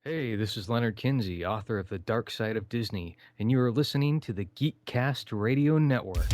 Hey, this is Leonard Kinsey, author of The Dark Side of Disney, and you are listening to the Geekcast Radio Network.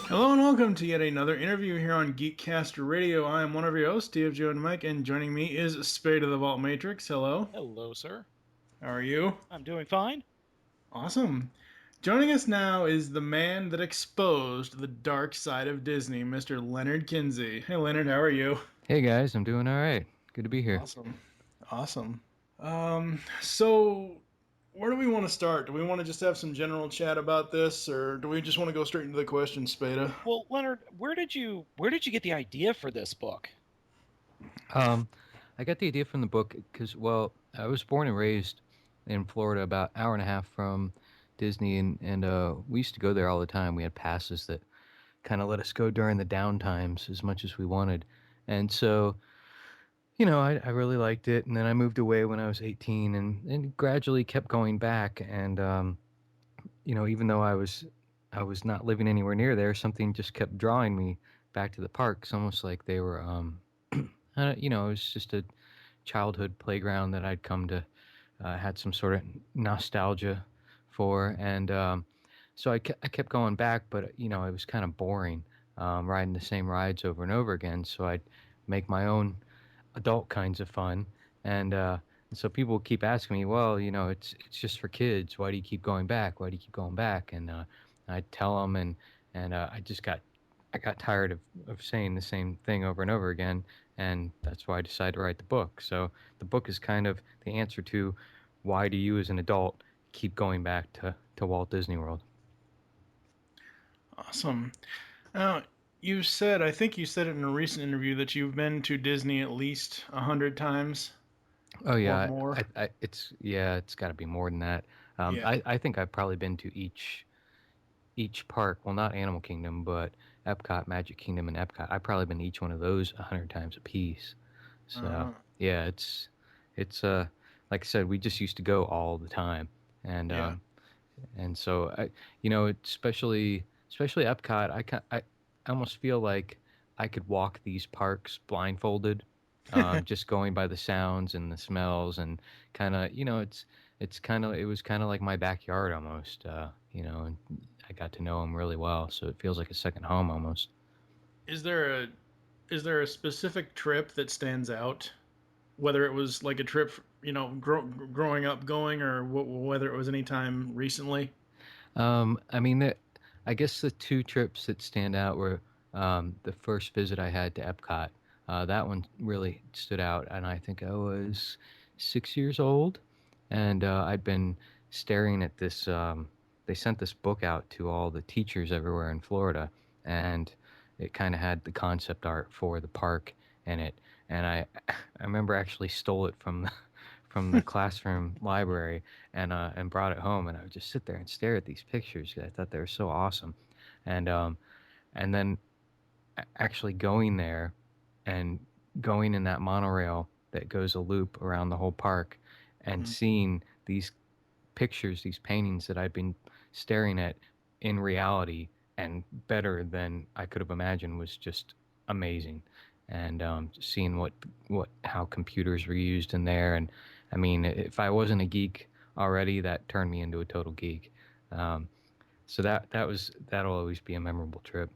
Hello and welcome to yet another interview here on Geekcaster Radio. I am one of your hosts, Steve, Joe, and Mike, and joining me is Spade of the Vault Matrix. Hello. Hello, sir. How are you? I'm doing fine. Awesome. Joining us now is the man that exposed the dark side of Disney, Mr. Leonard Kinsey. Hey, Leonard, how are you? Hey guys, I'm doing all right. Good to be here. Awesome. Awesome. So where do we want to start? Do we want to just have some general chat about this, or do we just want to go straight into the questions, Spada? Well, Leonard, where did you get the idea for this book? Um, I got the idea from the book because, well, I was born and raised in Florida, about an hour and a half from Disney, and we used to go there all the time. We had passes that kind of let us go during the down times as much as we wanted, and so I really liked it. And then I moved away when I was 18, and gradually kept going back. And even though I was not living anywhere near there, something just kept drawing me back to the parks, almost like they were it was just a childhood playground that I'd come to had some sort of nostalgia for. And so I kept going back, but it was kind of boring, riding the same rides over and over again. So I'd make my own adult kinds of fun. And so people keep asking me, well, it's just for kids. Why do you keep going back? Why do you keep going back? And I tell them, and I got tired of saying the same thing over and over again, and that's why I decided to write the book. So the book is kind of the answer to why do you as an adult keep going back to Walt Disney World. Awesome. Now, I think you said it in a recent interview that you've been to Disney at least 100 times Oh or yeah, more. it's got to be more than that. Yeah. I think I've probably been to each park. Well, not Animal Kingdom, but Epcot, Magic Kingdom, and Epcot. I've probably been to each one of those 100 times apiece. So Uh, yeah, it's like I said, we just used to go all the time, and yeah. so especially Epcot, I almost feel like I could walk these parks blindfolded, just going by the sounds and the smells, and kind of it was kind of like my backyard almost, and I got to know them really well, so it feels like a second home almost. Is there a is there a specific trip that stands out? Whether it was like a trip, growing up going, or whether it was any time recently. I mean, I guess the two trips that stand out were the first visit I had to Epcot. That one really stood out, and I think I was 6 years old, and I'd been staring at this. They sent this book out to all the teachers everywhere in Florida, and it kind of had the concept art for the park in it, and I remember actually stole it from the classroom library and brought it home, and I would just sit there and stare at these pictures 'cause I thought they were so awesome, and then actually going there and going in that monorail that goes a loop around the whole park and Mhm. seeing these pictures, these paintings that I've been staring at in reality and better than I could have imagined was just amazing. And seeing what how computers were used in there, and I mean, if I wasn't a geek already, that turned me into a total geek. Um, so that'll always be a memorable trip.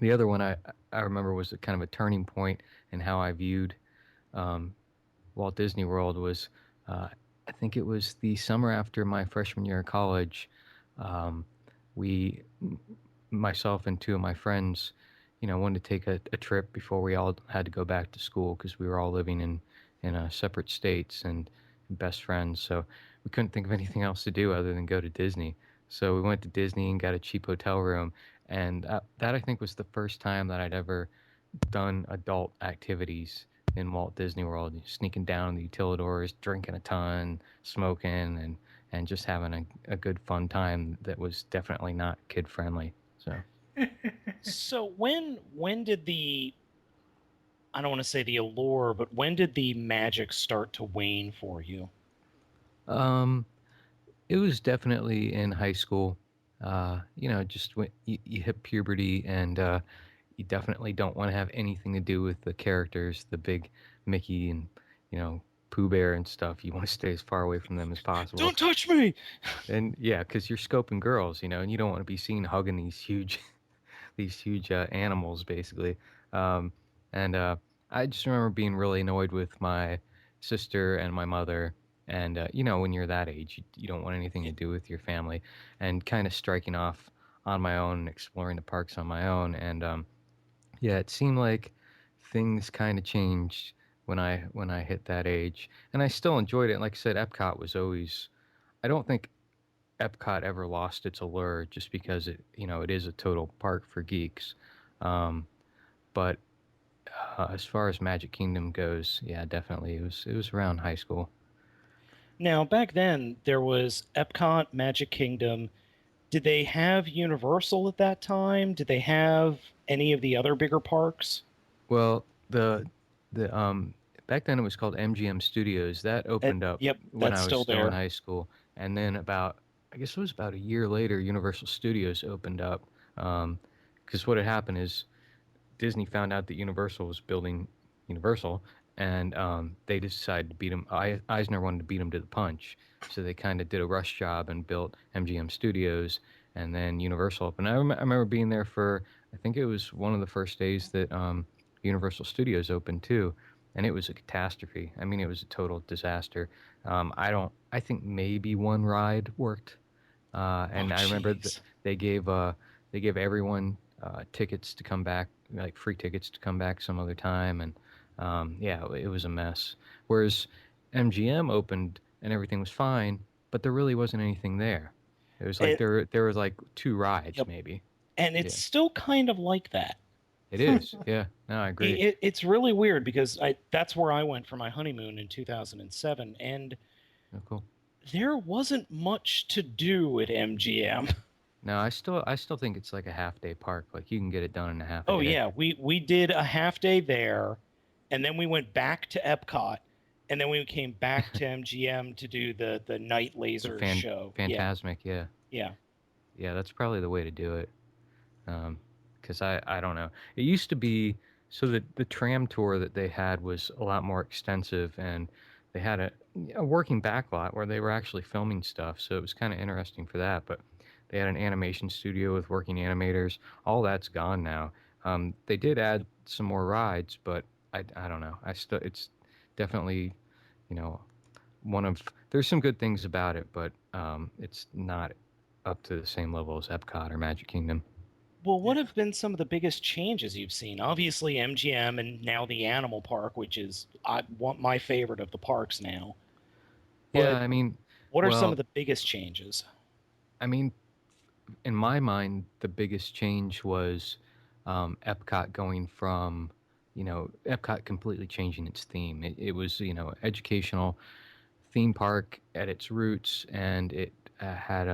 The other one I remember was a kind of a turning point in how I viewed um, Walt Disney World was uh, I think it was the summer after my freshman year of college. Um, we, myself and two of my friends, wanted to take a trip before we all had to go back to school because we were all living in separate states and best friends. So we couldn't think of anything else to do other than go to Disney. So we went to Disney and got a cheap hotel room, and that I think was the first time that I'd ever done adult activities in Walt Disney World, sneaking down the utilidors, drinking a ton, smoking, and just having a good fun time that was definitely not kid friendly. So, So when did the, I don't want to say the allure, but when did the magic start to wane for you? um, it was definitely in high school. Just when you hit puberty and you definitely don't want to have anything to do with the characters, the big Mickey and you know Pooh Bear and stuff. You want to stay as far away from them as possible. Don't touch me. And yeah, because you're scoping girls, and you don't want to be seen hugging these huge, these huge animals, basically. Um, and I just remember being really annoyed with my sister and my mother. And when you're that age, you don't want anything to do with your family, and kind of striking off on my own, and exploring the parks on my own. And yeah, it seemed like things kind of changed when I hit that age, and I still enjoyed it. Like I said, Epcot was always. I don't think Epcot ever lost its allure just because it is a total park for geeks. Um, but as far as Magic Kingdom goes, yeah, definitely it was around high school. Now, back then, there was Epcot, Magic Kingdom. Did they have Universal at that time? Did they have any of the other bigger parks? Well, the back then it was called MGM Studios. That opened up Yep, when that's I was still still in there. high school, and then I guess it was about a year later, Universal Studios opened up. Because what had happened is Disney found out that Universal was building Universal, and they decided to beat him. Eisner wanted to beat him to the punch, so they kind of did a rush job and built MGM Studios, and then Universal opened. I remember being there for, I think it was one of the first days that Universal Studios opened too, and it was a catastrophe. I mean, it was a total disaster. I think maybe one ride worked, Oh, and I remember jeez. they gave everyone tickets to come back, like free tickets to come back some other time, and yeah, it was a mess. Whereas MGM opened and everything was fine, but there really wasn't anything there. It was like It, there was like two rides yep, maybe. and it's Yeah, still kind of like that. it is. Yeah, no, I agree. It's really weird because that's where I went for my honeymoon in 2007, and Oh, cool. there wasn't much to do at MGM. No, I still think it's like a half day park. Like you can get it done in a half a Oh day. yeah, we did a half day there, and then we went back to Epcot, and then we came back to MGM to do the night The laser show. Yeah, Phantasmic, yeah, yeah. yeah. That's probably the way to do it. Because I don't know. It used to be so that the tram tour that they had was a lot more extensive, and they had a working backlot where they were actually filming stuff. So it was kind of interesting for that. But they had an animation studio with working animators. All that's gone now. They did add some more rides, but I don't know. I still it's definitely you know one of there's some good things about it, but it's not up to the same level as Epcot or Magic Kingdom. Well, Yeah. what have been some of the biggest changes you've seen? Obviously, MGM and now the Animal Park, which is I want my favorite of the parks now. Yeah, But I mean, what are some of well, the biggest changes? I mean, in my mind, the biggest change was Epcot going from, Epcot completely changing its theme. It was, educational theme park at its roots, and it had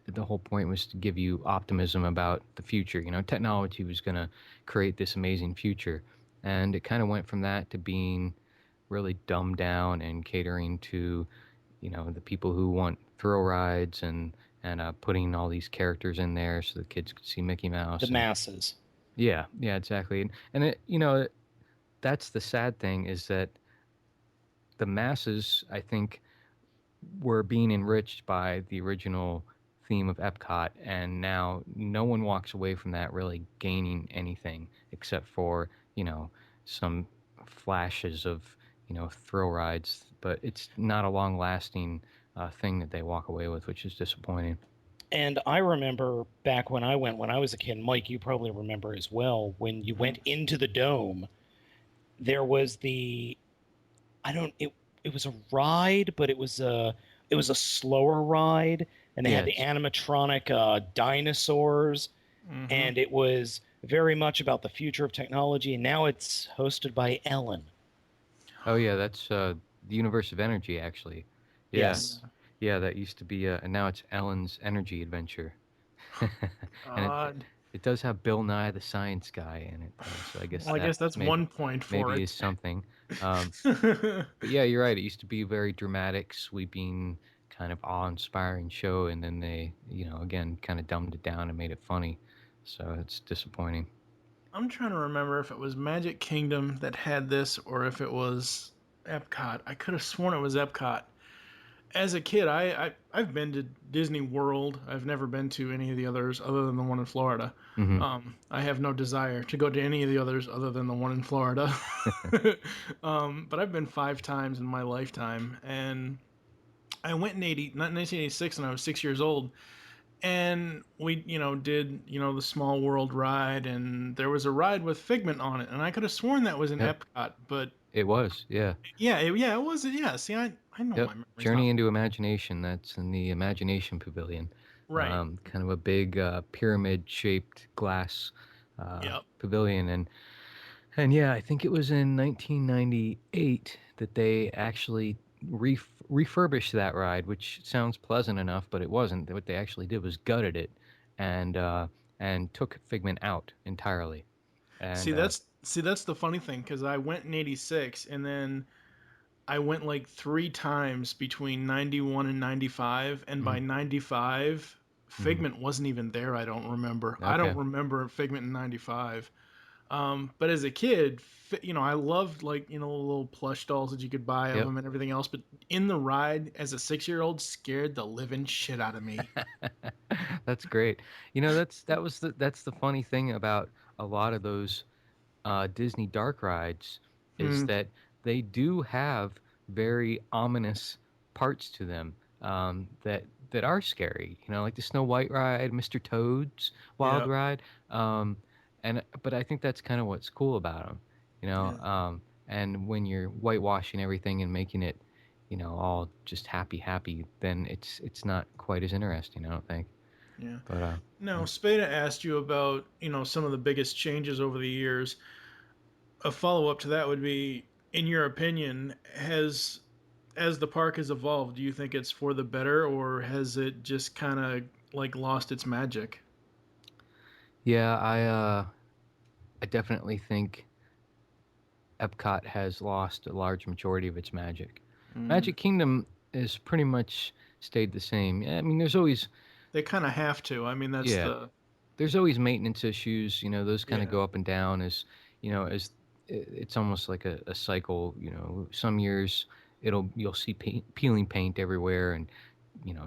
the whole point was to give you optimism about the future. Technology was going to create this amazing future. And it kind of went from that to being really dumbed down and catering to the people who want thrill rides and putting all these characters in there so the kids could see Mickey The Mouse and masses. yeah, yeah, exactly. And that's the sad thing is that the masses, I think, were being enriched by the original theme of Epcot, and now no one walks away from that really gaining anything except for some flashes of thrill rides, but it's not a long lasting thing that they walk away with, which is disappointing. And I remember back when I went when I was a kid, Mike, you probably remember as well, when you Mhm. went into the dome, there was the I don't it was a ride, but it was a slower ride, and they had the Yes. animatronic dinosaurs, Mhm. and it was very much about the future of technology, and now it's hosted by Ellen. Oh yeah, that's the universe of energy actually. Yeah. Yes. Yeah, that used to be and now it's Ellen's Energy Adventure. And God. it does have Bill Nye the Science Guy in it though, so I guess Well, I that guess that's maybe 1 point for maybe is it. something. Um, but yeah, you're right. It used to be a very dramatic, sweeping, kind of awe-inspiring show, and then they, again, kind of dumbed it down and made it funny. So it's disappointing. I'm trying to remember if it was Magic Kingdom that had this or if it was Epcot. I could have sworn it was Epcot. As a kid, I've been to Disney World. I've never been to any of the others other than the one in Florida. Hmm. I have no desire to go to any of the others other than the one in Florida. But I've been 5 times in my lifetime, and I went in 1986, and I was 6 years old. And we, did the Small World ride, and there was a ride with Figment on it, and I could have sworn that was in Yep, Epcot, but it was. Yeah. yeah, it was. Yeah, see, I know Yep. my memory's not Journey into Imagination. That's in the Imagination Pavilion. right. Kind of a big pyramid-shaped glass Yep. pavilion, and yeah, I think it was in 1998 that they actually refurbished that ride, which sounds pleasant enough, but it wasn't. What they actually did was gutted it, and uh, and took Figment out entirely. See, And that's the funny thing because I went in '86, and then I went like 3 times between '91 and '95, and by mhm, '95, mhm. Figment wasn't even there. I don't remember. I don't Okay, remember Figment in '95. But as a kid, I loved like little plush dolls that you could buy of yep. them and everything else. But in the ride, as a 6-year-old, scared the living shit out of me. That's great. That's the funny thing about a lot of those Disney dark rides is Hmm. that they do have very ominous parts to them that are scary. Like the Snow White ride, Mr. Toad's Wild Yeah. Ride, um, and but I think that's kind of what's cool about them. You know, Yeah. um, and when you're whitewashing everything and making it, all just happy, then it's not quite as interesting. I don't think. Yeah. But Now, yeah. Spada asked you about some of the biggest changes over the years. A follow up to that would be, in your opinion, has as the park has evolved, do you think it's for the better, or has it just kind of like lost its magic? Yeah, I definitely think Epcot has lost a large majority of its magic. Mm. Magic Kingdom is pretty much stayed the same. I mean, there's always They kind of have to. I mean, that's yeah, the there's always maintenance issues. Those kind of yeah. go up and down as as it's almost like a cycle. Some years you'll see peeling paint everywhere and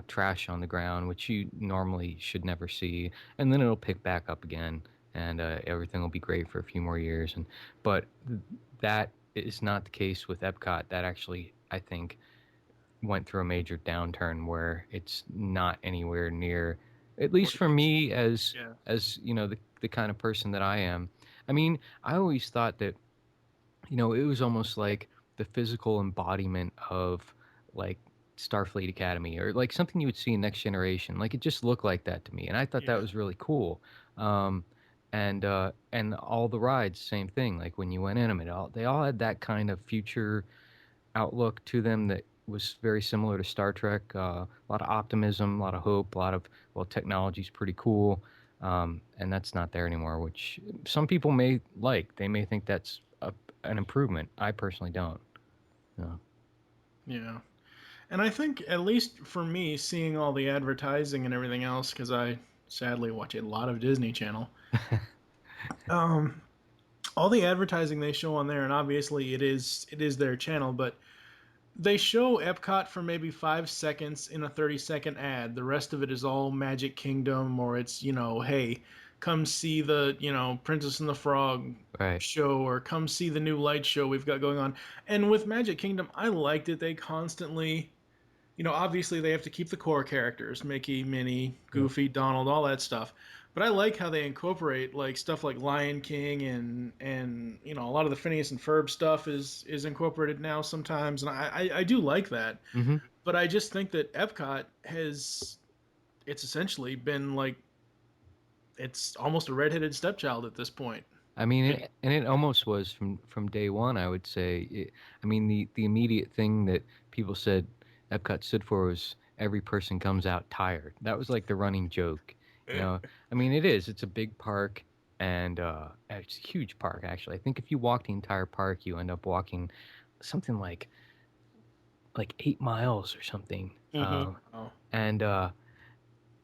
trash on the ground, which you normally should never see, and then it'll pick back up again, and everything will be great for a few more years. But that is not the case with Epcot. That actually, I think, went through a major downturn where it's not anywhere near, at What least it for used to me be. as Yeah. the kind of person that I am. I mean, I always thought that it was almost like the physical embodiment of like Starfleet Academy or like something you would see in Next Generation. Like it just looked like that to me, and I thought that Yeah. was really cool. Um, and all the rides, same thing. Like when you went in them, they all had that kind of future outlook to them that was very similar to Star Trek. A lot of optimism, a lot of hope, a lot of technology's pretty cool, and that's not there anymore. Which some people may like. They may think that's an improvement. I personally don't. No. Yeah. And I think, at least for me, seeing all the advertising and everything else, because I sadly watch a lot of Disney Channel, um, all the advertising they show on there, and obviously it is their channel, but they show Epcot for maybe 5 seconds in a 30-second ad. The rest of it is all Magic Kingdom, or it's, hey, come see the, Princess and the Frog Right. show, or come see the new light show we've got going on. And with Magic Kingdom, I liked it. They constantly obviously they have to keep the core characters, Mickey, Minnie, Yep. Goofy, Donald, all that stuff. But I like how they incorporate like stuff like Lion King and a lot of the Phineas and Ferb stuff is incorporated now sometimes, and I do like that. Mm-hmm. But I just think that Epcot it's essentially been like it's almost a redheaded stepchild at this point. I mean, It, it almost was from day one. I would say. I mean, the immediate thing that people said Epcot stood for was every person comes out tired. That was like the running joke. You know, I mean, it is. It's a big park, and it's a huge park. Actually, I think if you walk the entire park, you end up walking something like 8 miles or something. hmm Oh, And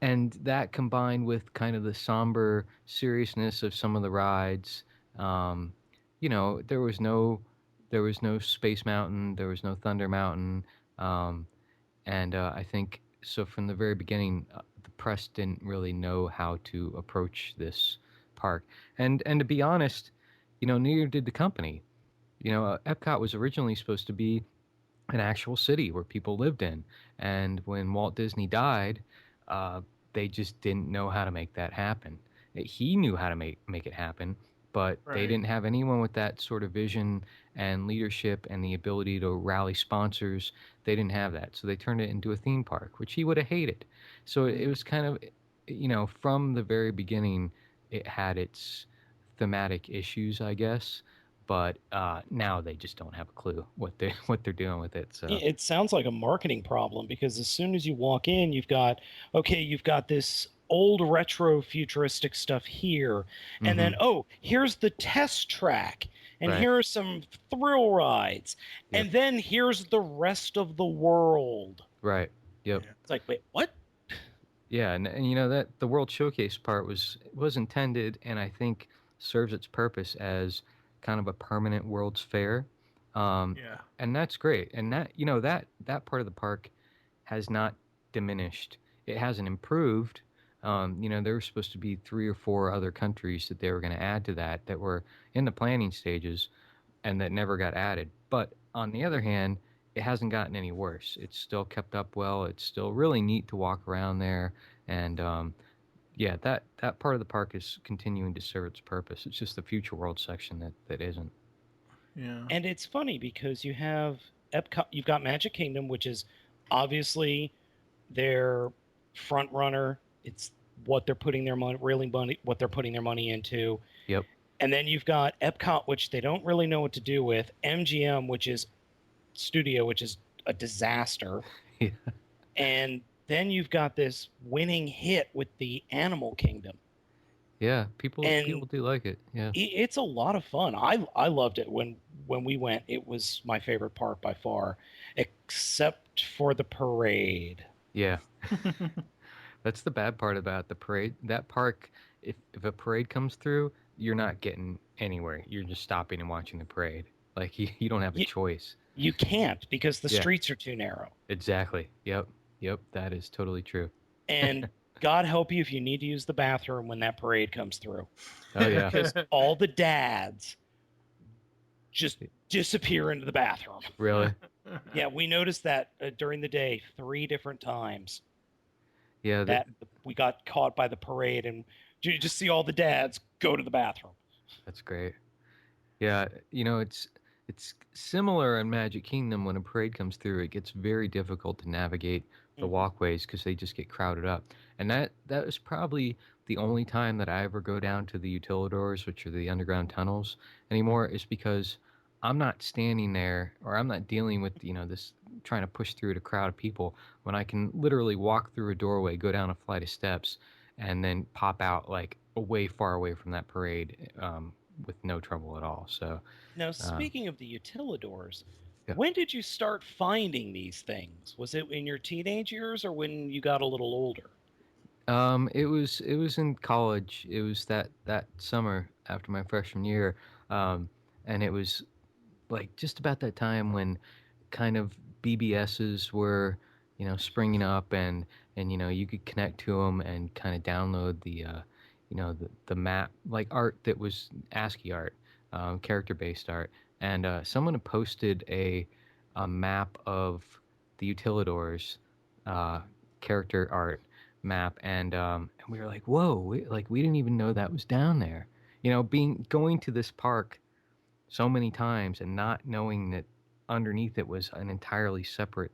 and that combined with kind of the somber seriousness of some of the rides, um, there was no Space Mountain, there was no Thunder Mountain, um, and I think so from the very beginning, the press didn't really know how to approach this park, and to be honest, neither did the company. Epcot was originally supposed to be an actual city where people lived in. And when Walt Disney died, uh, they just didn't know how to make that happen. He knew how to make it happen, but they right. didn't have anyone with that sort of vision and leadership and the ability to rally sponsors. They didn't have that. So they turned it into a theme park, which he would have hated. So it was kind of, from the very beginning, it had its thematic issues, I guess, but now they just don't have a clue what they what they're doing with it. So it sounds like a marketing problem because as soon as you walk in, you've got this old retro futuristic stuff here, and then hmm here's the test track, and right, here are some thrill rides, yep, and then here's the rest of the world. right, yep, Yeah. It's like, wait, what? yeah, and that the World Showcase part was intended, and I think serves its purpose as kind of a permanent World's Fair, um, Yeah. and that's great, and that part of the park has not diminished. It hasn't improved. There were supposed to be 3 or 4 other countries that they were going to add to that were in the planning stages, and that never got added. But on the other hand, it hasn't gotten any worse. It's still kept up well. It's still really neat to walk around there, and yeah, that part of the park is continuing to serve its purpose. It's just the Future World section that isn't. Yeah. And it's funny because you have Epcot, you've got Magic Kingdom, which is obviously their front runner. It's what they're putting their money, what they're putting their money into. Yep. And then you've got Epcot, which they don't really know what to do with. MGM, which is studio, which is a disaster. Yeah. And then you've got this winning hit with the Animal Kingdom. Yeah. People And do like it. Yeah. it's a lot of fun. I loved it when we went. It was my favorite park by far, except for the parade. Yeah. That's the bad part about the parade. That park, if a parade comes through, you're not getting anywhere. You're just stopping and watching the parade. Like you don't have a You, choice. you can't because the Yeah. streets are too narrow. Exactly. Yep. Yep. That is totally true. And God help you if you need to use the bathroom when that parade comes through, Oh yeah. because all the dads just disappear into the bathroom. Really? Yeah, we noticed that during the day 3 different times Yeah. that we got caught by the parade, and you just see all the dads go to the bathroom. That's great. Yeah, it's similar in Magic Kingdom when a parade comes through, it gets very difficult to navigate the hmm walkways because they just get crowded up. And that is probably the only time that I ever go down to the utilidors, which are the underground tunnels anymore, is because I'm not standing there or I'm not dealing with, this trying to push through a crowd of people when I can literally walk through a doorway, go down a flight of steps, and then pop out like way far away from that parade. With no trouble at all. So, Now, um, speaking of the utilidors, yeah. when did you start finding these things? Was it in your teenage years or when you got a little older? It was in college. It was that summer after my freshman year, and it was like just about that time when kind of BBSs were, springing up, and you could connect to them and kind of download the map like art that was ASCII art, character based art, and someone had posted a map of the utilidors uh, character art map, and we were like, whoa, we didn't even know that was down there. Being going to this park so many times and not knowing that underneath it was an entirely separate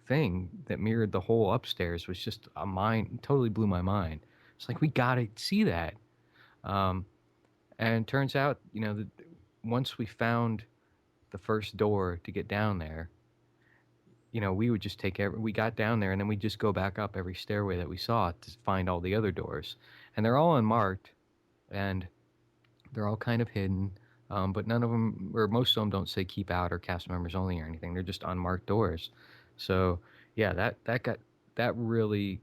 thing that mirrored the whole upstairs was just a mind totally blew my mind. It's like we gotta see that. Um, and turns out, that once we found the first door to get down there, we would just we got down there and then we'd just go back up every stairway that we saw to find all the other doors. And they're all unmarked and they're all kind of hidden. But none of them, or most of them, don't say keep out or cast members only or anything. They're just unmarked doors. So yeah, that really,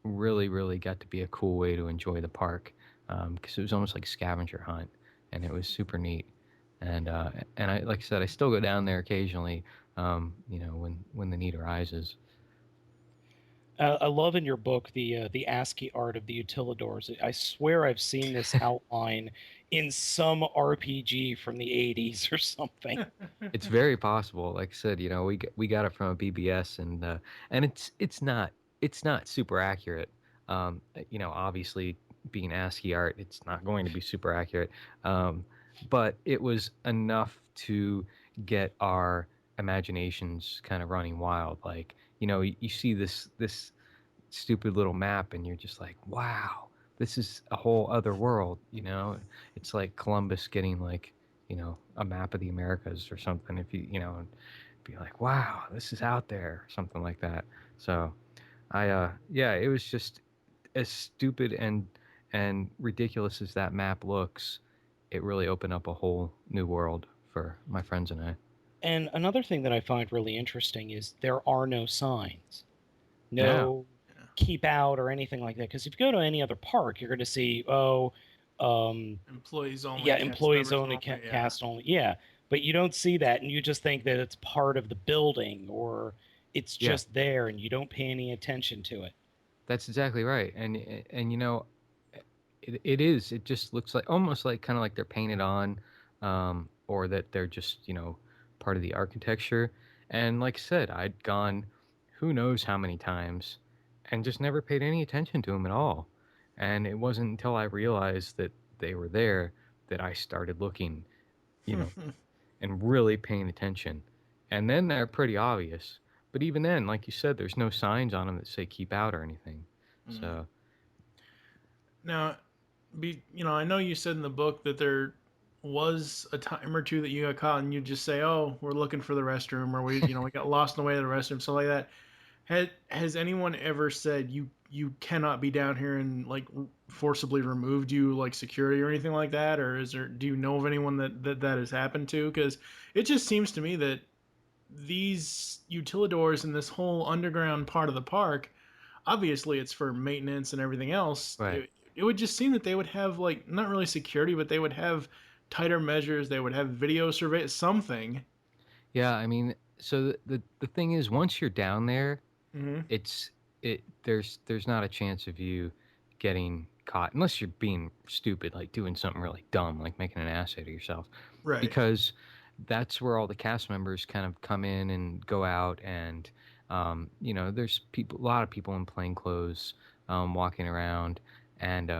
really, really got to be a cool way to enjoy the park because it was almost like scavenger hunt, and it was super neat. And I, like I said, I still go down there occasionally, when the need arises. I love in your book the ASCII art of the utilidors. I swear I've seen this outline in some RPG from the 80s or something. It's very possible. Like I said, we got it from a BBS, and it's not super accurate. Obviously being ASCII art, it's not going to be super accurate. But it was enough to get our imaginations kind of running wild. Like, you see this stupid little map, and you're just like, wow, this is a whole other world. It's like Columbus getting like a map of the Americas or something. If be like, wow, this is out there, something like that. So yeah, it was just as stupid and ridiculous as that map looks. It really opened up a whole new world for my friends and I. And another thing that I find really interesting is there are no signs, Yeah, no keep out or anything like that. Because if you go to any other park, you're going to see, oh, Employees only, yeah, cast employees members only, only. Yeah. cast only. Yeah, but you don't see that, and you just think that it's part of the building or it's yeah, just there, and you don't pay any attention to it. that's exactly right. And it is. It just looks like almost like kind of like they're painted on, or that they're just part of the architecture. And like I said, I'd gone who knows how many times, and just never paid any attention to them at all. And it wasn't until I realized that they were there that I started looking, you know, and really paying attention. And then they're pretty obvious. But even then, like you said, there's no signs on them that say keep out or anything. Mm. So Now, I know you said in the book that there was a time or two that you got caught and you just say, "Oh, we're looking for the restroom," or we got lost in the way to the restroom, stuff like that. Has anyone ever said you cannot be down here and like forcibly removed you like security or anything like that, or do you know of anyone that has happened to? Because it just seems to me that these utilidors in this whole underground part of the park, obviously it's for maintenance and everything else. right. It would just seem that they would have like not really security, but they would have tighter measures. They would have video surveillance, something. Yeah, I mean, so the thing is, once you're down there, Mm-hmm. it's there's not a chance of you getting caught unless you're being stupid, like doing something really dumb, like making an ass out of yourself, Right. because that's where all the cast members kind of come in and go out, and there's a lot of people in plain clothes walking around, and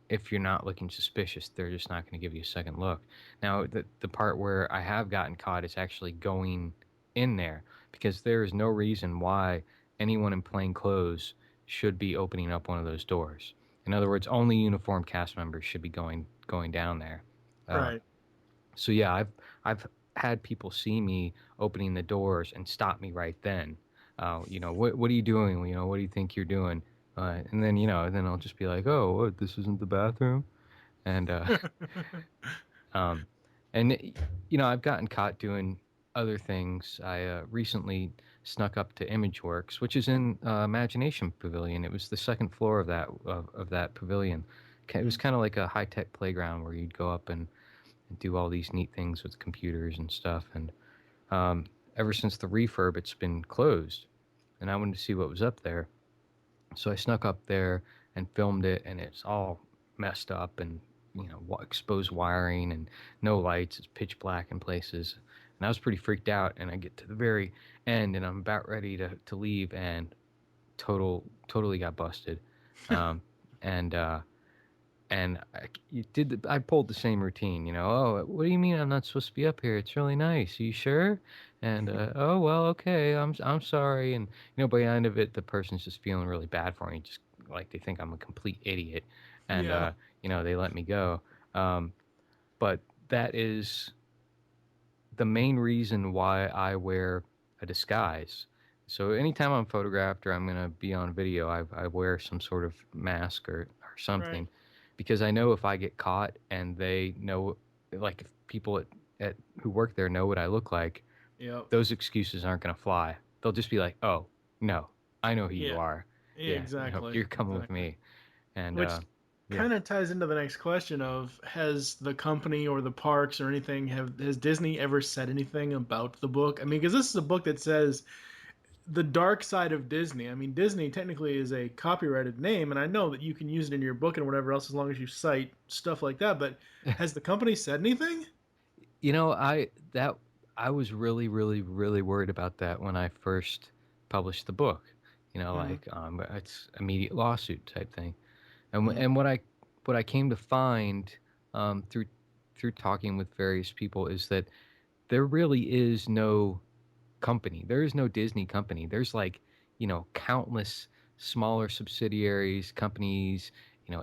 if you're not looking suspicious, they're just not going to give you a second look. Now, the part where I have gotten caught is actually going in there because there is no reason why anyone in plain clothes should be opening up one of those doors. In other words, only uniformed cast members should be going down there. Uh, Right. so yeah, I've had people see me opening the doors and stop me right then. What are you doing? What do you think you're doing? And then then I'll just be like, oh, what? This isn't the bathroom. And um, and I've gotten caught doing other things. I recently snuck up to ImageWorks, which is in Imagination Pavilion. It was the second floor of that pavilion. It was kind of like a high tech playground where you'd go up and do all these neat things with computers and stuff. And ever since the refurb, it's been closed, and I wanted to see what was up there. So I snuck up there and filmed it, and it's all messed up and exposed wiring and no lights. It's pitch black in places. And I was pretty freaked out. And I get to the very end, and I'm about ready to leave, and totally got busted. Um, and I pulled the same routine, Oh, what do you mean I'm not supposed to be up here? It's really nice. Are you sure? And oh well, okay. I'm sorry. And by the end of it, the person's just feeling really bad for me, just like they think I'm a complete idiot, and Yeah. they let me go. Um, but that is the main reason why I wear a disguise. So anytime I'm photographed or I'm going to be on video, I wear some sort of mask or Right. something, because I know if I get caught and they know, like if people at who work there know what I look like, Yep. those excuses aren't going to fly. They'll just be like, oh, no, I know who you Yeah. are. Yeah, Yeah, exactly. you're coming with Exactly. me. And Which yeah. kind of ties into the next question of, has the company or the parks or anything, has Disney ever said anything about the book? I mean, because this is a book that says the dark side of Disney. I mean, Disney technically is a copyrighted name, and I know that you can use it in your book and whatever else as long as you cite stuff like that. But has the company said anything? You know, I was really, really, really worried about that when I first published the book. Mm-hmm. Like it's immediate lawsuit type thing. And Mm-hmm. what I came to find through talking with various people is that there really is no company. There is no Disney company. There's like countless smaller subsidiaries, companies,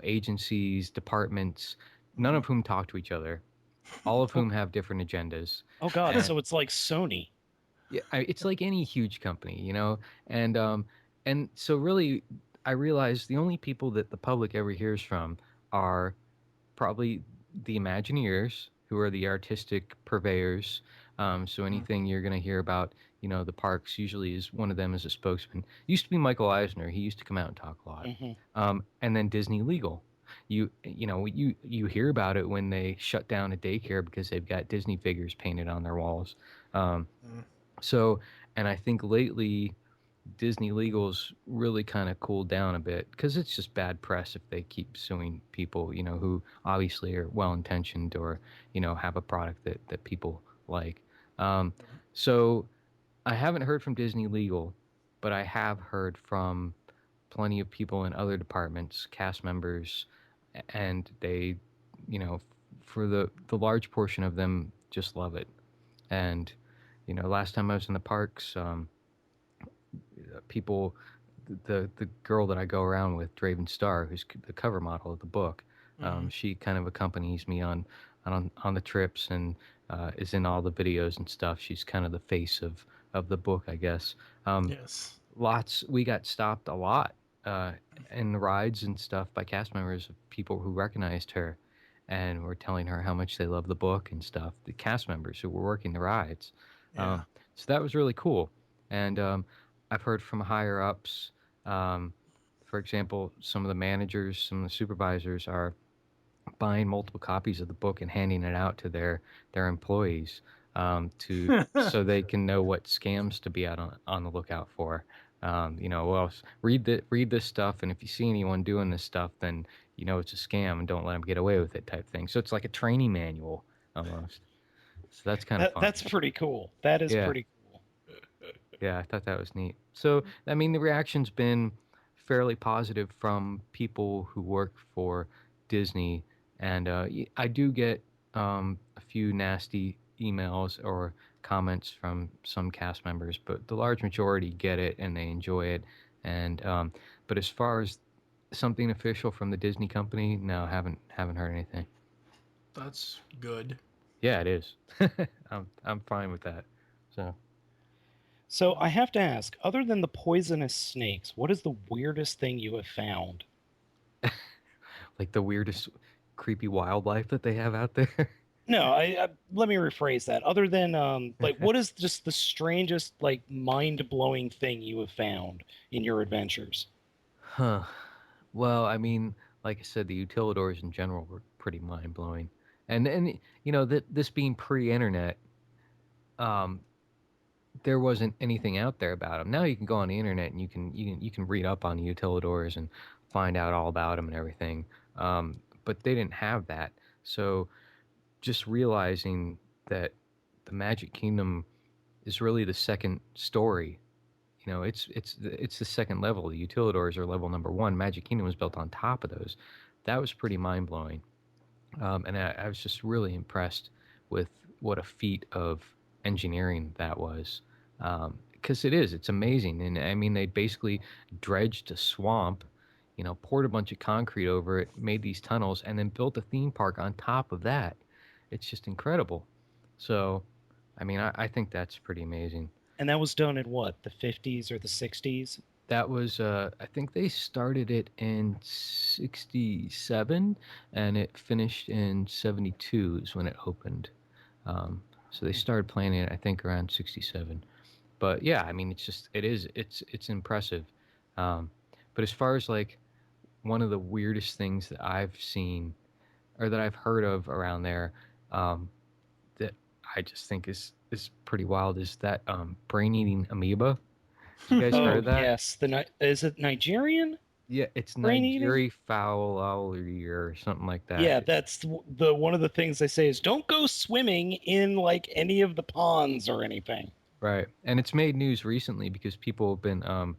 agencies, departments, none Mm-hmm. of whom talk to each other, all of Oh, whom have different agendas. oh God, And so it's like Sony. yeah, it's like any huge company, and so really, I realized the only people that the public ever hears from are probably the Imagineers, who are the artistic purveyors. So Mm-hmm. anything you're going to hear about, the parks, usually is one of them as a spokesman. It used to be Michael Eisner. He used to come out and talk a lot. Hmm. And then Disney Legal. You hear about it when they shut down a daycare because they've got Disney figures painted on their walls. Um, so, and I think lately Disney Legal's really kind of cooled down a bit because it's just bad press if they keep suing people, who obviously are well intentioned or, have a product that people like. Um, Mm-hmm. so I haven't heard from Disney Legal, but I have heard from plenty of people in other departments, cast members, and they, you know, for the large portion of them, just love it. And last time I was in the parks, people, the girl that I go around with, Draven Star, who's the cover model of the book, Mm-hmm. she kind of accompanies me on the trips and is in all the videos and stuff. She's kind of the face of the book, I guess. Um, Yes. we got stopped a lot uh, in the rides and stuff by cast members of people who recognized her and were telling her how much they love the book and stuff. The cast members who were working the rides. Yeah. So that was really cool. And I've heard from higher ups. Um, for example, some of the managers, some of the supervisors are buying multiple copies of the book and handing it out to their employees, to so they can know what scams to be out on the lookout for. Well, read this stuff, and if you see anyone doing this stuff, then it's a scam, and don't let them get away with it, type thing. So it's like a training manual almost. So that's kind of fun. That's pretty cool. That is Yeah, pretty cool. yeah, I thought that was neat. So I mean, the reaction's been fairly positive from people who work for Disney, and I do get a few nasty emails or comments from some cast members, but the large majority get it and they enjoy it. And but as far as something official from the Disney company, no, haven't heard anything. That's good. Yeah, it is. I'm fine with that. So So I have to ask, other than the poisonous snakes, what is the weirdest thing you have found? like the weirdest, creepy wildlife that they have out there. No, I let me rephrase that. Other than like, what is just the strangest, like, mind blowing thing you have found in your adventures? Huh. Well, I mean, like I said, the utilidors in general were pretty mind blowing, and that this being pre-internet, um, there wasn't anything out there about them. Now you can go on the internet and you can read up on the utilidors and find out all about them and everything. But they didn't have that, so just realizing that the the Magic Kingdom is really the second story. It's the second level. The Utilidors are level number one. Magic Kingdom was built on top of those. That was pretty mind blowing, and I was just really impressed with what a feat of engineering that was. Because it's amazing. And I mean, they basically dredged a swamp, poured a bunch of concrete over it, made these tunnels, and then built a theme park on top of that. It's just incredible. So, I mean, I think that's pretty amazing. And that was done in what, the 50s or the 60s? That was, I think they started it in 67 and it finished in 72 is when it opened. So they started planning it, I think, around 67. But yeah, I mean, it's impressive. Um, but as far as like one of the weirdest things that I've seen or that I've heard of around there, um, that I just think is pretty wild is that brain eating amoeba. You guys heard Oh of that? yes, is it Nigerian Yeah, it's brain eating? Nigeri fowlery or something like that. Yeah, that's the one of the things they say is don't go swimming in like any of the ponds or anything. Right. And it's made news recently because people have been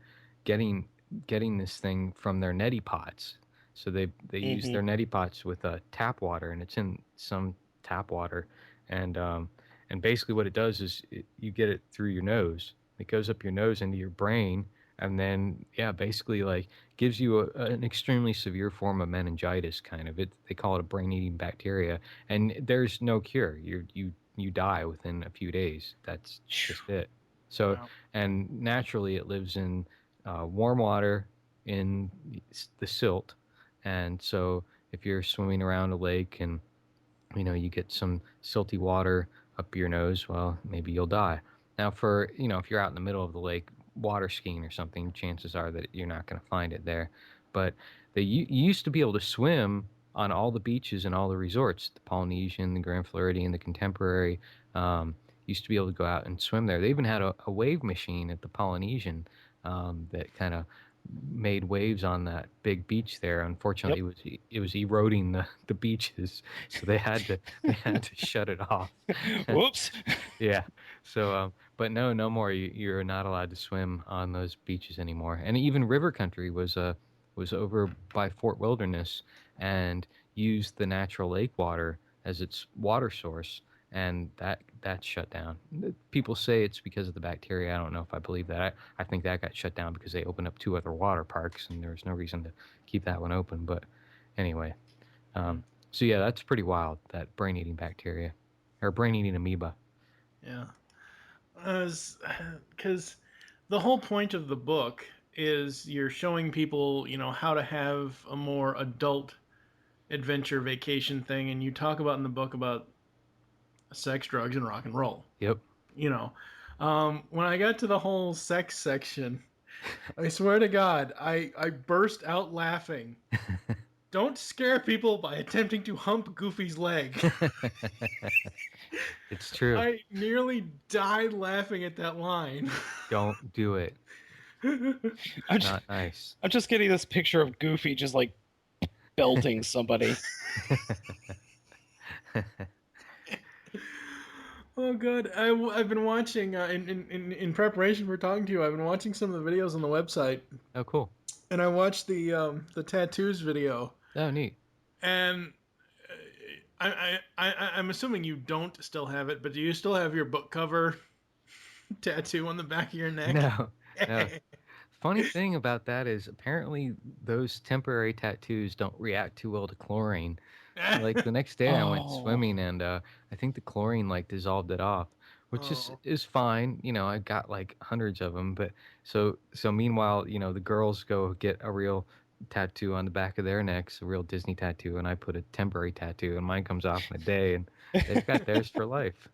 getting getting this thing from their neti pots. So they use Hmm. their neti pots with tap water, and it's in some tap water, and basically what it does is you get it through your nose. It goes up your nose into your brain, and then yeah, basically like gives you an extremely severe form of meningitis. Kind of it. They call it a brain-eating bacteria, and there's no cure. You die within a few days. That's just it. So, Wow. and naturally, it lives in warm water in the silt, and so if you're swimming around a lake and you get some silty water up your nose, well, maybe you'll die. Now, for if you're out in the middle of the lake water skiing or something, chances are that you're not going to find it there. But you used to be able to swim on all the beaches and all the resorts, the Polynesian, the Grand Floridian, the Contemporary. Used to be able to go out and swim there. They even had a wave machine at the Polynesian that kind of made waves on that big beach there. Unfortunately, Yep. it was eroding the beaches, so they had to shut it off. Whoops. Yeah. So, but no more. You're not allowed to swim on those beaches anymore. And even river country was over by Fort Wilderness and used the natural lake water as its water source, and that shut down. People say it's because of the bacteria. I don't know if I believe that. I think that got shut down because they opened up two other water parks, and there was no reason to keep that one open. But anyway, Hmm. so yeah, that's pretty wild. That brain-eating bacteria or brain-eating amoeba. Yeah. Because the whole point of the book is you're showing people, how to have a more adult adventure vacation thing, and you talk about in the book about sex, drugs, and rock and roll. Yep. You know, when I got to the whole sex section, I swear to God, I burst out laughing. Don't scare people by attempting to hump Goofy's leg. It's true. I nearly died laughing at that line. Don't do it. I'm It's just, not nice. I'm just getting this picture of Goofy just like belting somebody. Oh god, I've been watching in preparation for talking to you. I've been watching some of the videos on the website, Oh, cool. and I watched the tattoos video, Oh, neat. and I'm assuming you don't still have it, but do you still have your book cover tattoo on the back of your neck? No, no. Funny thing about that is apparently those temporary tattoos don't react too well to chlorine. Like the next day I went Oh. swimming and I think the chlorine like dissolved it off, which is Oh, is fine. I got like hundreds of them, but so meanwhile, the girls go get a real tattoo on the back of their necks, a real Disney tattoo, and I put a temporary tattoo and mine comes off in a day and they've got theirs for life.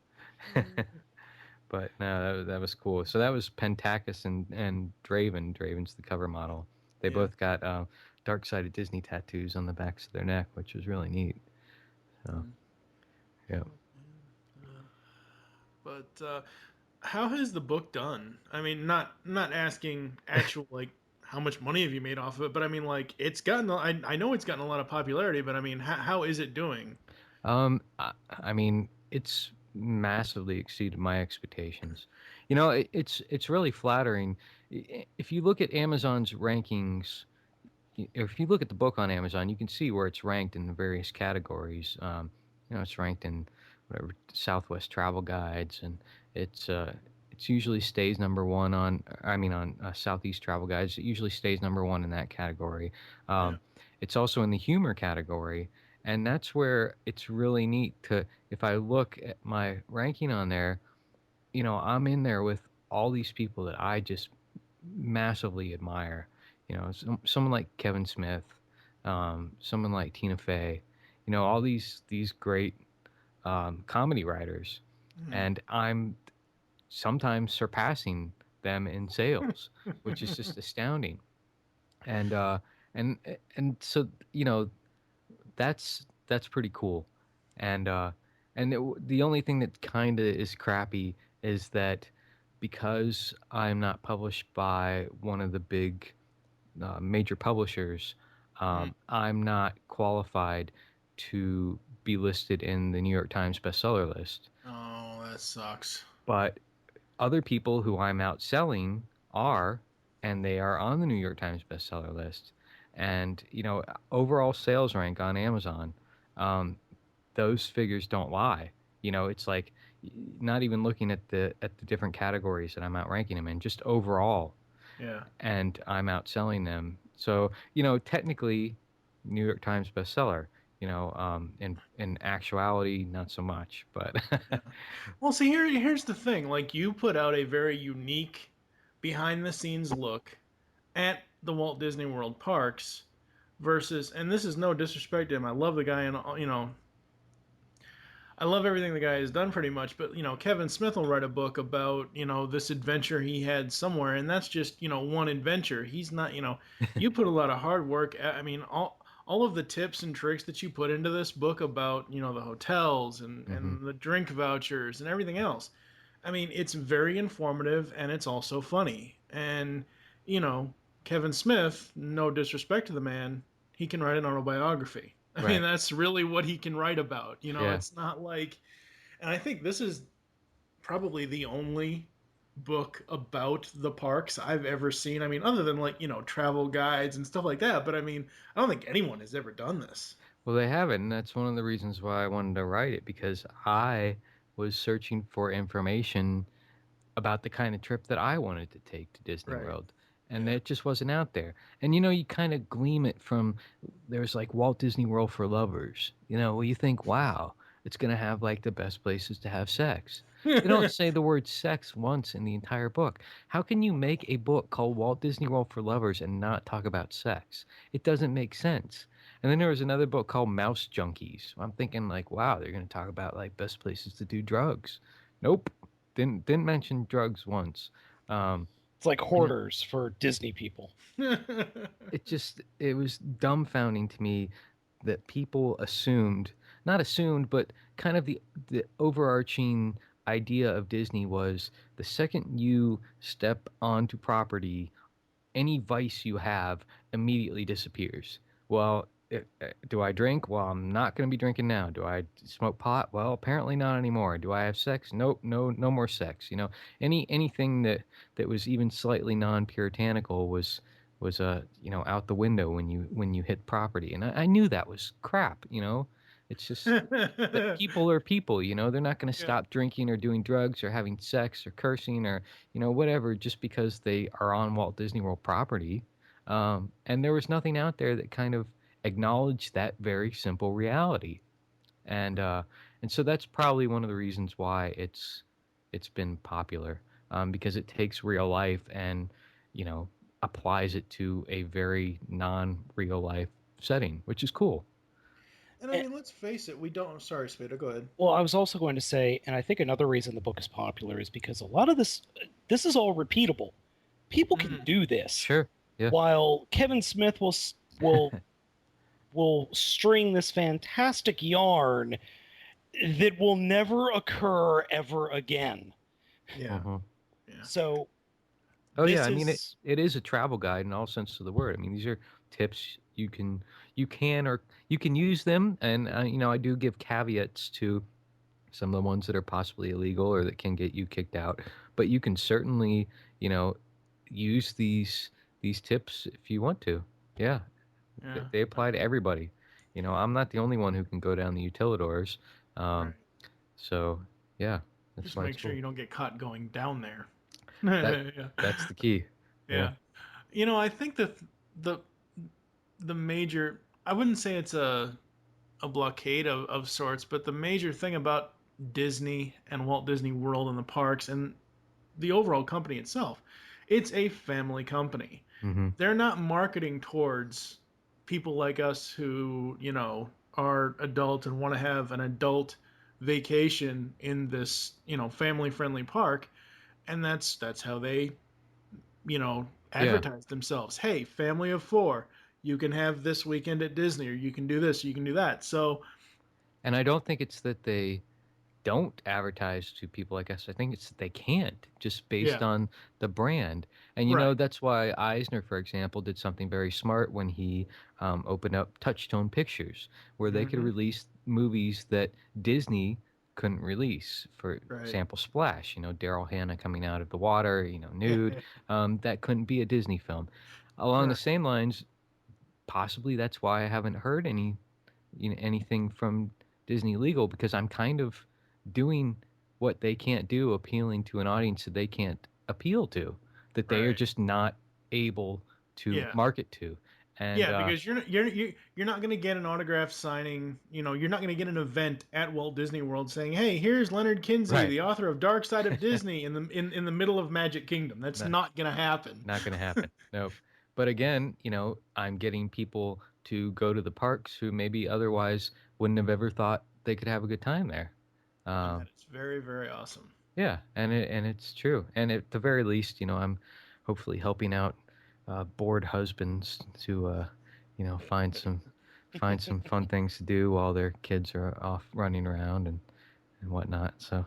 But no, that was cool. So that was Pentakis and Draven. Draven's the cover model. They yeah. both got dark sided Disney tattoos on the backs of their neck, which was really neat. So yeah. But how has the book done? I mean, not asking actual like how much money have you made off of it, but I mean like it's gotten. I know it's gotten a lot of popularity, but I mean how is it doing? I mean, it's massively exceeded my expectations. You know, it's really flattering. If you look at Amazon's rankings, if you look at the book on Amazon, you can see where it's ranked in the various categories. You know, it's ranked in whatever Southwest Travel Guides, and it's uh, it's usually stays number one on. I mean, on Southeast Travel Guides, it usually stays number one in that category. Yeah. It's also in the humor category, and that's where it's really neat to. If I look at my ranking on there, you know, I'm in there with all these people that I just massively admire. You know, someone like Kevin Smith, someone like Tina Fey, you know, all these great comedy writers, Hmm. and I'm sometimes surpassing them in sales, which is just astounding. And and and so you know that's pretty cool. And the only thing that kind of is crappy is that because I'm not published by one of the big major publishers, Mm. I'm not qualified to be listed in the New York Times bestseller list. Oh, that sucks. But other people who I'm outselling are, and they are on the New York Times bestseller list. And you know, overall sales rank on Amazon, um, those figures don't lie. You know, it's like not even looking at the different categories that I'm outranking them in, just overall, Yeah. and I'm outselling them. So you know, technically, New York Times bestseller. You know, in actuality, not so much. But Yeah. Well, see, here's the thing. Like, you put out a very unique, behind the scenes look at the Walt Disney World parks versus, and this is no disrespect to him. I love the guy, and I love everything the guy has done pretty much. But Kevin Smith will write a book about this adventure he had somewhere, and that's just one adventure. He's not you put a lot of hard work. I mean, all of the tips and tricks that you put into this book about the hotels and hmm and the drink vouchers and everything else. I mean, it's very informative and it's also funny. And you know, Kevin Smith, no disrespect to the man, he can write an autobiography. I mean, right, that's really what he can write about. yeah. It's not like, and I think this is probably the only book about the parks I've ever seen. I mean, other than like, travel guides and stuff like that. But I mean, I don't think anyone has ever done this. Well, they haven't, and that's one of the reasons why I wanted to write it because I was searching for information about the kind of trip that I wanted to take to Disney Right. World, and Yeah. it just wasn't out there. And you know, you kind of gleam it from there's like Walt Disney World for lovers. You know, well, you think, wow, it's gonna have like the best places to have sex. They don't say the word sex once in the entire book. How can you make a book called Walt Disney World for Lovers and not talk about sex? It doesn't make sense. And then there was another book called Mouse Junkies. I'm thinking like, wow, they're going to talk about like best places to do drugs. Nope, didn't mention drugs once. Um, It's like and hoarders for Disney people. it was dumbfounding to me that people assumed, not assumed, but kind of the overarching idea of Disney was the second you step onto property, any vice you have immediately disappears. Well, do I drink? Well, I'm not going to be drinking now. Do I smoke pot? Well, apparently not anymore. Do I have sex? Nope, no more sex. You know, anything that was even slightly non-puritanical was out the window when you hit property, and I knew that was crap. You know, it's just that people are people. You know, they're not going to Yeah. stop drinking or doing drugs or having sex or cursing or whatever, just because they are on Walt Disney World property. And there was nothing out there that kind of acknowledged that very simple reality. And so that's probably one of the reasons why it's been popular, because it takes real life and you know applies it to a very non-real life setting, which is cool. And I And, mean, let's face it, we don't. Sorry, Spada, go ahead. well, I was also going to say, and I think another reason the book is popular is because a lot of this is all repeatable. People can Mm. do this, Sure. Yeah. while Kevin Smith will string this fantastic yarn that will never occur ever again. Yeah. hmm Yeah. Oh So yeah, this I mean is it is a travel guide in all sense of the word. I mean these are tips you can or you can use them, and I do give caveats to some of the ones that are possibly illegal or that can get you kicked out. But you can certainly, you know, use these tips if you want to. Yeah, Yeah. they apply to everybody. You know, I'm not the only one who can go down the utilidors. Right. Um, so yeah, that's Just why make it's sure cool. you don't get caught going down there. That Yeah. that's the key. Yeah. Yeah. I think the the major, I wouldn't say it's a blockade of sorts, but the major thing about Disney and Walt Disney World and the parks and the overall company itself, it's a family company. Mm-hmm. They're not marketing towards people like us who, are adult and want to have an adult vacation in this, family friendly park. And that's how they, Yeah. advertise themselves. Hey, family of four, you can have this weekend at Disney, or you can do this, you can do that. So, And I don't think it's that they don't advertise to people like us. I think it's that they can't, just based yeah, on the brand. And right. that's why Eisner, for example, did something very smart when he opened up Touchstone Pictures, where they could Mm-hmm. release movies that Disney couldn't release. For Right. example, Splash. Daryl Hannah coming out of the water, nude. That couldn't be a Disney film. Along the Right. same lines, possibly that's why I haven't heard anything from Disney legal, because I'm kind of doing what they can't do, appealing to an audience that they can't appeal to, that they are Right. just not able to Yeah. market to. And Yeah, because you're not going to get an autograph signing. You're not going to get an event at Walt Disney World saying, "Hey, here's Leonard Kinsey, right, the author of Dark Side of Disney," in the middle of Magic Kingdom. That's not not going to happen. not going to happen. Nope. But again, I'm getting people to go to the parks who maybe otherwise wouldn't have ever thought they could have a good time there. And Um, that is very, very awesome. Yeah, and it's true. And at the very least, I'm hopefully helping out bored husbands to find some fun things to do while their kids are off running around and whatnot. So,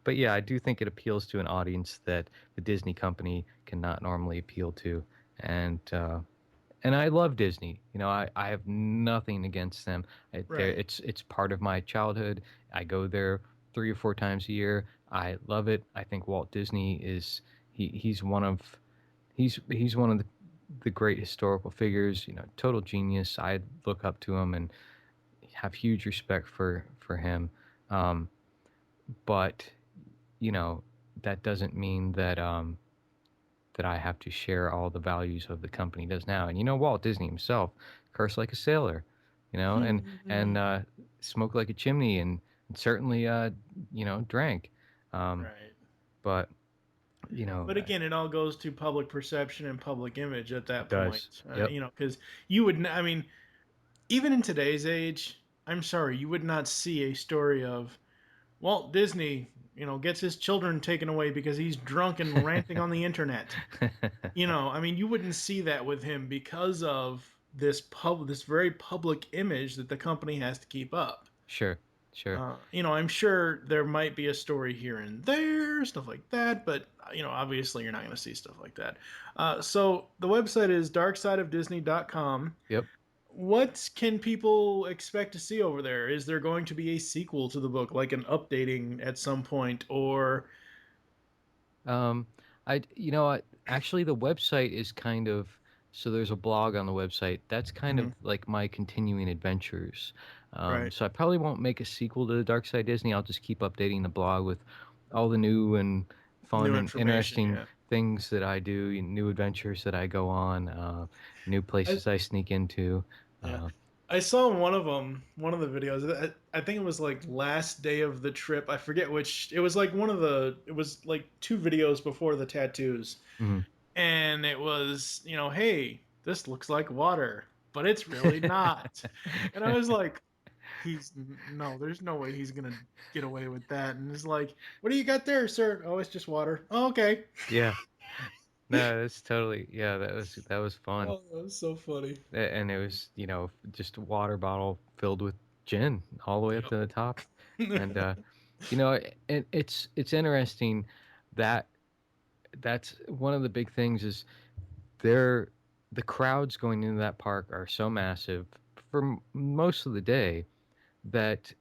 but yeah, I do think it appeals to an audience that the Disney company cannot normally appeal to, and I love Disney. I have nothing against them. Right. It's part of my childhood. I go there 3 or 4 times a year. I love it. I think Walt Disney is he's one of he's one of the great historical figures. Total genius. I look up to him and have huge respect for him. Um, but you know that doesn't mean that I have to share all the values of the company does now. And Walt Disney himself cursed like a sailor, and smoked like a chimney, and certainly drank. Um, Right. but you know, But again, it all goes to public perception and public image at it that does. point. Yep. Because you would, I mean, even in today's age, I'm sorry, you would not see a story of Walt Disney, gets his children taken away because he's drunk and ranting on the internet. I mean, you wouldn't see that with him because of this very public image that the company has to keep up. Sure. Sure. I'm sure there might be a story here and there, stuff like that, but obviously you're not going to see stuff like that. So the website is darksideofdisney.com. Yep. What can people expect to see over there? Is there going to be a sequel to the book, like an updating at some point, or Um, actually the website is kind of, so there's a blog on the website. That's kind Mhm. of like my continuing adventures. Right, So I probably won't make a sequel to the Dark Side Disney. I'll just keep updating the blog with all the new and fun new and information? interesting Yeah. things that I do, new adventures that I go on, new I, places I sneak into. Yeah. Uh, I saw one of them, one of the videos. I think it was like last day of the trip. I forget which. It was like it was like two videos before the tattoos. mhm. And it was, hey, this looks like water, but it's really not. And I was like, no, there's no way he's going to get away with that. And it's like, what do you got there, sir? Oh, it's just water. Oh, okay. Yeah. No, that's totally, yeah, that was fun. Oh, that was so funny. And it was just a water bottle filled with gin all the way up to the top. And it's interesting that that's one of the big things is there the crowds going into that park are so massive for most of the day that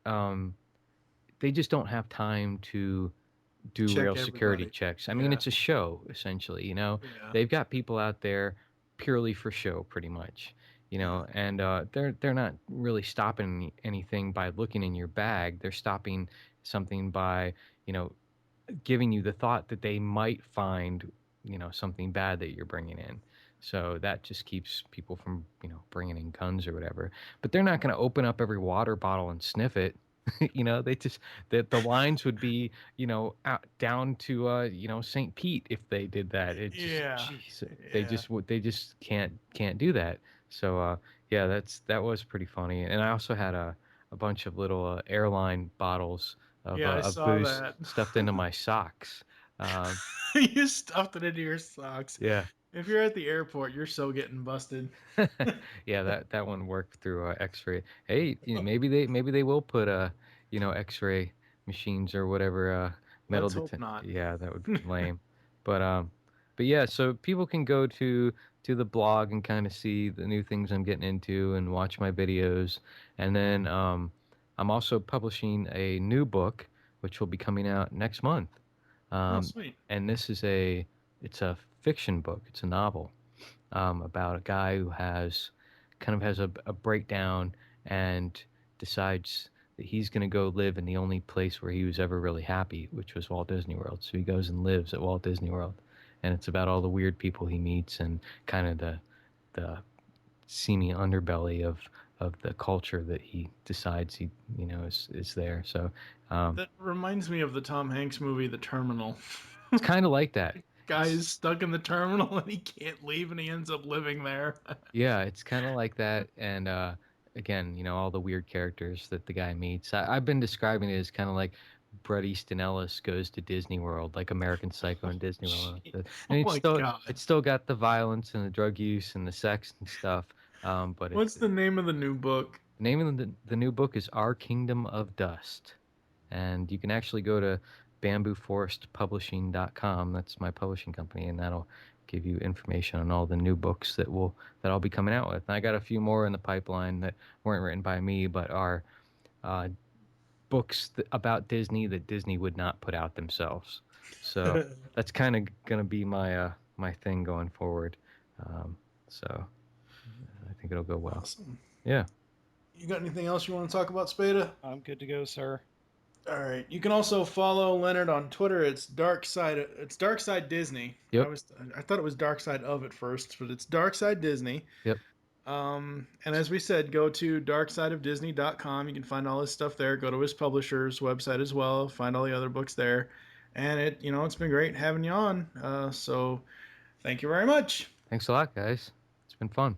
they just don't have time to do real Check security everybody. checks. I mean, Yeah. it's a show essentially, Yeah. They've got people out there purely for show pretty much, Yeah. and they're not really stopping anything by looking in your bag. They're stopping something by, you know, giving you the thought that they might find, something bad that you're bringing in. So that just keeps people from, bringing in guns or whatever. But they're not going to open up every water bottle and sniff it. They just the lines would be, out down to St. Pete if they did that. It just Yeah. Jeez. Yeah. they just can't do that. So yeah, that was pretty funny. And I also had a bunch of little airline bottles Yeah, I of saw booze that. stuffed into my socks. Um, You stuffed it into your socks. yeah, If you're at the airport, you're so getting busted. yeah, that one worked through X-ray. Hey, maybe they will put X-ray machines or whatever metal Let's hope detect. not. Yeah, that would be lame. But but yeah, so people can go to the blog and kind of see the new things I'm getting into and watch my videos. And then I'm also publishing a new book which will be coming out next month. Oh, Um, sweet. and it's a fiction book. It's a novel about a guy who has a breakdown and decides that he's going to go live in the only place where he was ever really happy, which was Walt Disney World. So he goes and lives at Walt Disney World, and it's about all the weird people he meets and kind of the seamy underbelly of the culture that he decides is there. So um, That reminds me of the Tom Hanks movie, The Terminal. it's kind of like that. Guy It's is stuck in the terminal and he can't leave and he ends up living there. Yeah, it's kind of like that, and again, all the weird characters that the guy meets. I've been describing it as kind of like Bret Easton Ellis goes to Disney World, like American Psycho and Disney World, Gee. and Oh my it's god. still got the violence and the drug use and the sex and stuff. But What's the name of the new book? the name of the new book is Our Kingdom of Dust, and you can actually go to bambooforestpublishing.com. That's my publishing company, and that'll give you information on all the new books that I'll be coming out with. And I got a few more in the pipeline that weren't written by me, but are uh, books about Disney that Disney would not put out themselves. So that's kind of gonna be my thing going forward. Um, so I think it'll go well. Awesome. Yeah. You got anything else you want to talk about, Spada? I'm good to go, sir. All right. You can also follow Leonard on Twitter. It's Dark Side. It's Dark Side Disney. Yep. I thought it was Dark Side of at first, but it's Dark Side Disney. Yep. And as we said, go to darksideofdisney.com. You can find all his stuff there. Go to his publisher's website as well. Find all the other books there. And it's been great having you on. So thank you very much. Thanks a lot, guys. It's been fun.